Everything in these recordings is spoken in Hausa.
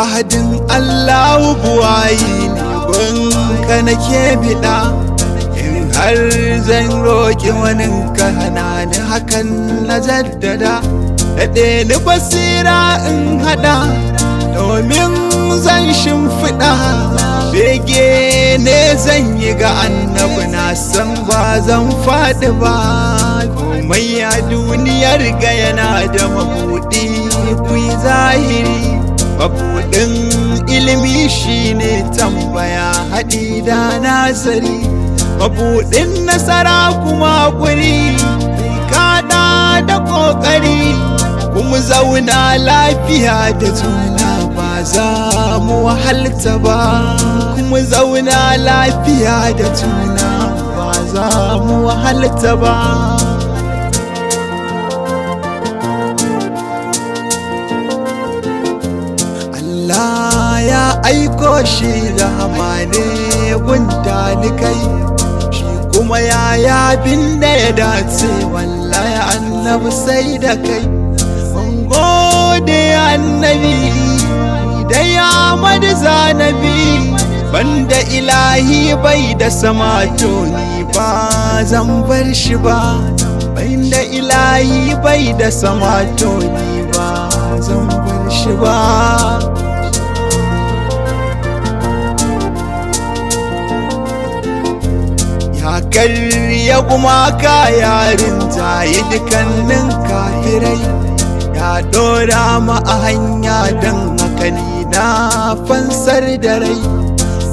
ahadin Allahu buwayi ne gunka nake biɗa, in har zan roƙi wani ka hana ni hakan na jaddada. Daɗe ni basira in haɗa domin zan shimfiɗa, bege ne zan yi ga annabi na san ba zan faɗi ba. Komai a duniyar ga yana da mabuɗi kuyi zahiri, mabuɗin ilimi shine tambaya haɗi da nazari, mabuɗin nasara kuma ƙuri kaɗa da ƙoƙari. Kuma zauna lafiya da juna ba za mu wahalta ba, kuma zauna lafiya da juna ba za mu wahalta ba. Allah ya aiko shi rahama ne gun talikai, shi kuma ya yabin da ya dace wallahi annabi sai da kai. Gode annabi da ya madu zanabi, banda ilahi bai da sama to ni ba zan bar shi ba, banda ilahi bai da sama to ni ba zan bar shi ba. Ya karya gumaka yarin jaye dukannin kafirai, ya ɗora ma a hanya don haka ni na fansar da rai.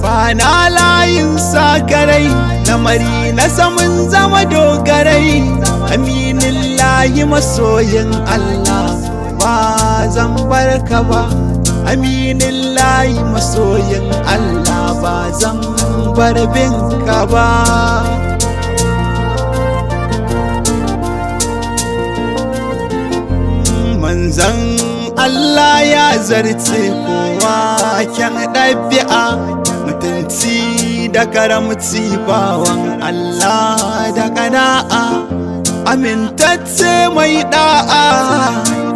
Bana layin sakarai lamari na samun zama dogarai, aminin layi masoyin Allah ba zan barka ba, aminin layi masoyin Allah ba zan bar binka ba. Manzan Allah ya zarce kowa kyan ɗabi'a, mutunci da karamci bawan Allah da ƙana'a, amintacce mai ɗa'a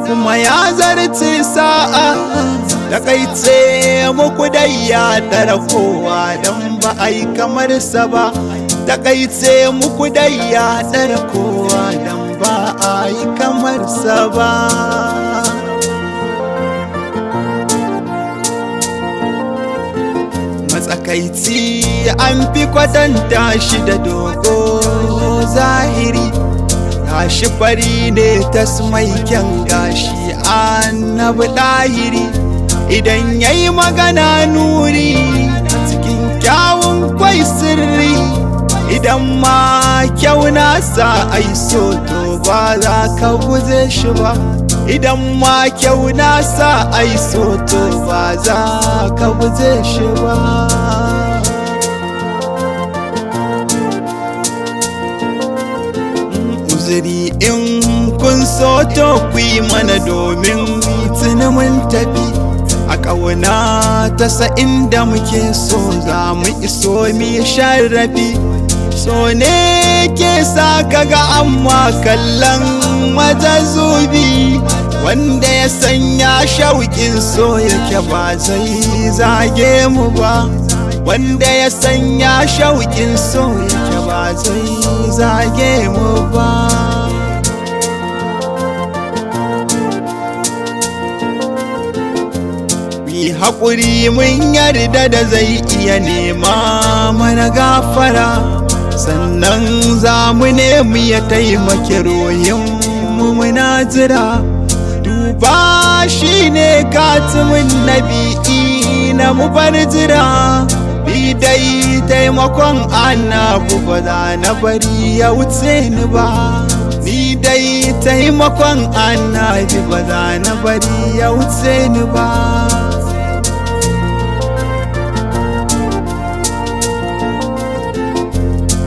kuma ya zarce sa'a. Takaice muku dai ya ɗara kowa don ba a yi kamar sa ba, takaice muku dai ya ɗara kowa don ba a yi kamar sa ba. Matsakaici an fi kwatanta shi da dogo zahiri, gashi fari ne tasmai kyan gashi annabi ɗahiri. Idan yayi magana nuri cikin kyawun kwai sirri, idan ma kyau nasa ai so to ba za ka guje shi ba, idan ma kyau nasa ai so to ba za ka guje shi ba. Uzuri in kun so to ku yi mana domin tuni mun tafi, a ƙauna ta sa'in da muke so za mu iso mi sharrafi. So ne ke sa kaga amma kallon majazubi, wanda ya sanya shauƙin so yake ba zai zage mu ba, wanda ya sanya shauƙin so yake ba zai zage mu ba. Haƙuri mun yarda da zai iya nema mana gafara, sannan za mu nemi ya taimake ruhin mu muna jira. Duba shi ne katimin nabi'i na mu bar jira, bi dai taimakon annabu ba za na bari ya wuce ni ba, ni dai taimakon annabi ba za na bari ya wuce ni ba.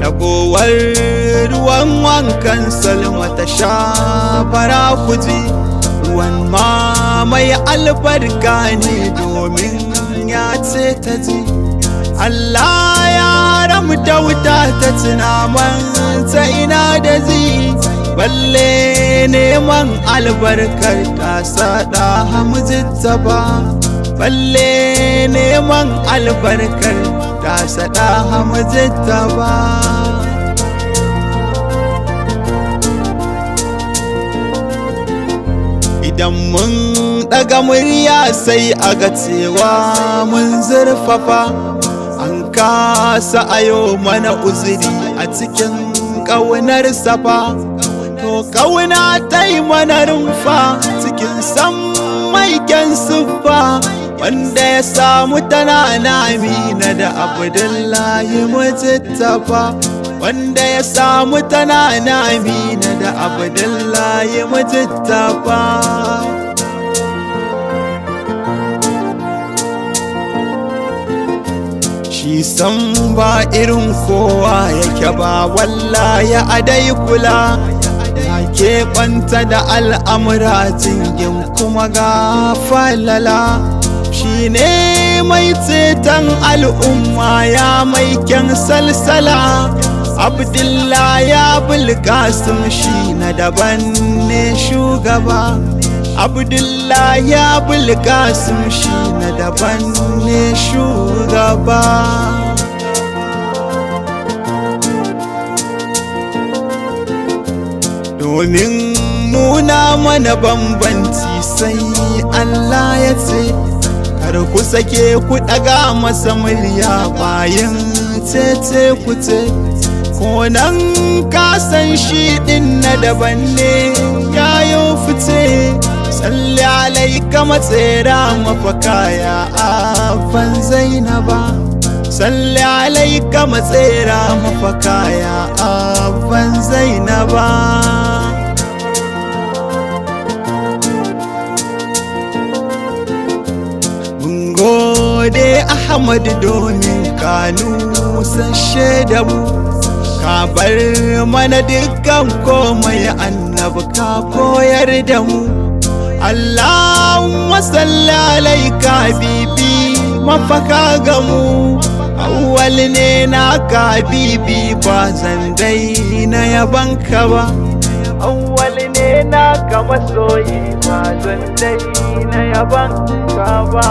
Ragowar ruwan wankan Salma ta sha fara kuji, ruwan ma mai albarka ne domin ya ce ta ji. Allah ya haramta wuta ta ci naman ta ina da ji, balle neman albarkar ta sada hamzitta ba, balle neman albarkar ta sada hamzita ba. Idan mun daga murya sai aga cewa mun zurfafa, an kasa ayo mana uzuri a cikin ƙaunar safa. To ƙauna ta yi mana rumfa cikin san maiken siffa, wanda ya samu tana na Amina da Abdullahi Mujittafa, wanda ya samu tana na Amina da Abdullahi Mujittafa. Shi san ba irin kowa yake ba, wallahi a dai kula, ya keɓanta da al'amura jingin kuma ga falala. Shi ne mai ceton al'umma ya mai kyan salsala, Abdullahi ya Bulkasim shi na daban ne shugaba, Abdullahi ya Bulkasim shi na daban ne shugaba. Domin nuna mana bambanci sai Allah ya ce, kar ku sake ku ɗaga masa murya bayan cece ku ce, ko nan ka san shi ɗin na daban ne yayo fice. Salli alaika matsera mafaka ya afan Zainaba, salli alaika matsera mafaka ya afan Zainaba. Mun gode Ahmad domin ka nusashe da mu, ka bar mana dukkan komai annabi ka koyar da mu. Allahumma salli alaika bibi mafaka ga mu, awwal ne naka bibi ba zan daina yabanka ba, awwal ne naka masoyi ba zan daina yabanka ba.